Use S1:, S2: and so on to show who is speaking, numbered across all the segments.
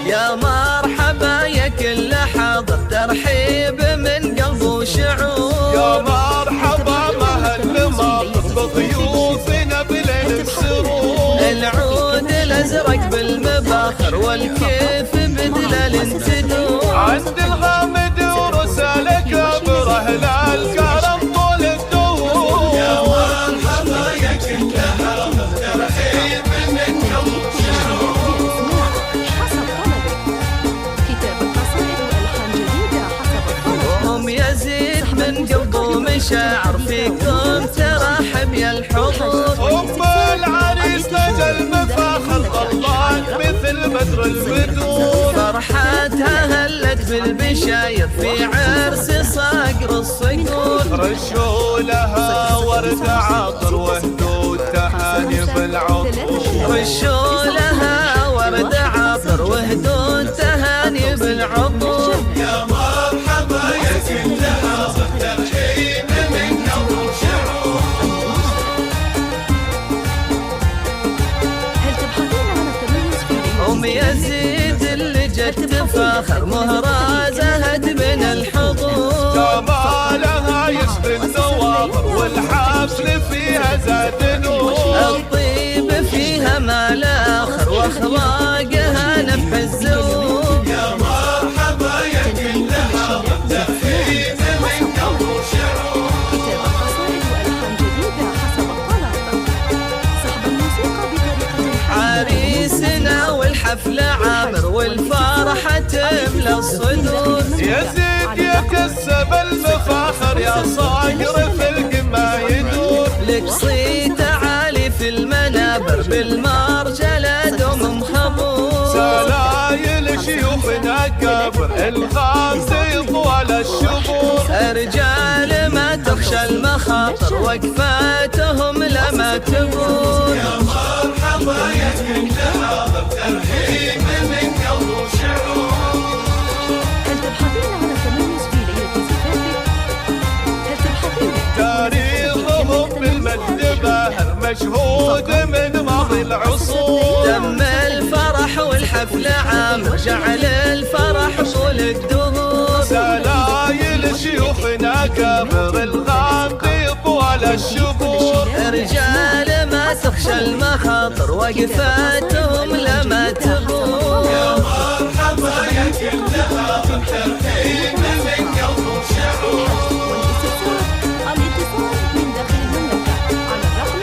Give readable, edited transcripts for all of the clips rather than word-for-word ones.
S1: يا مرحبا يا كل حاضر، ترحيب من قلب وشعور.
S2: يا مرحبا مهل ماطر بضيوفنا بليل السرور.
S1: العود الازرق بالمباخر والكيف بدلال تدور.
S2: عند الغامد ورسال كبر اهل الكرم طول الدور.
S1: يا مرحبا يا كل حاضر، ترحيب من قلب وشعور.
S3: حسب طلبك. كتاب القصائد والألحان جديدة حسب الطلب.
S1: وهم يزيد من قلبه مشاعر، فيكم ترحب يا الحضور.
S2: ام العريس تاج المفاخر ظلت مثل بدر البدور.
S1: فرحتها هلت بالبشاير في عرس صقر الصقور.
S2: رشوا لها ورد عطر وهدوا تهاني بالعطور.
S1: رشوا لها ورد عطر وهدوا تهاني بالعطور. يا مرحبا يا كل حاضر، ترحيب من قلب وشعور.
S3: هل تبحثين عن التميز في
S1: أم يزيد اللي جت تفاخر، مهرة زهد من الحضور.
S2: جمالها يشفي النواظر والحفل فيها زاد نور.
S1: الطيب فيها ما لا آخر واخلاقها نفح الزور. يا مرحبا يا كل حاضر، ترحيب من قلب وشعور.
S3: كتاب القصائد والألحان جديدة حسب الطلب. سحب الموسيقى بطريقة
S1: عريسنا والحفلة عامر والفرحة تملى الصدور.
S2: يزيد يكسب المفاخر يا صقر في القمة يدور.
S1: لك صيت عالي في المنابر بالمرجلة دوم مخبور.
S2: سلايل شيوخنا كبر الغامز طوال الشبور.
S1: رجال ما تخشى المخاطر وقفاتهم لما تبور. يا مرحبا يا كل حاضر، ترحيب من قلب وشعور.
S3: هل تبحثين عن التميز في ليلة زفافك؟ هل تبحثين
S2: تاريخهم بالمجد باهر مشهود من ماضي العصور.
S1: تم الفرح والحفل عامر، جعل الفرح طول الدهور.
S2: سلايل شيوخنا كبر الغامدي طوال الشبور.
S1: رجال ما تخشى المخاطر وقفاتهم لما تبور. يا مرحبا يا كل حاضر، ترحيب من قلب وشعور.
S3: الاتصال من داخل المملكة على الرقم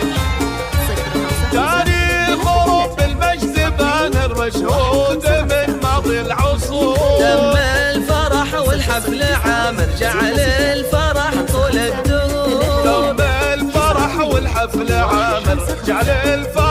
S3: 05.
S2: تاريخ أوروب المجد بانر مشهود من ماضي العصور.
S1: تم الفرح والحفل عامر، جعل الفرح طول الدهور.
S2: تم الفرح والحفل عامر جعل الفرح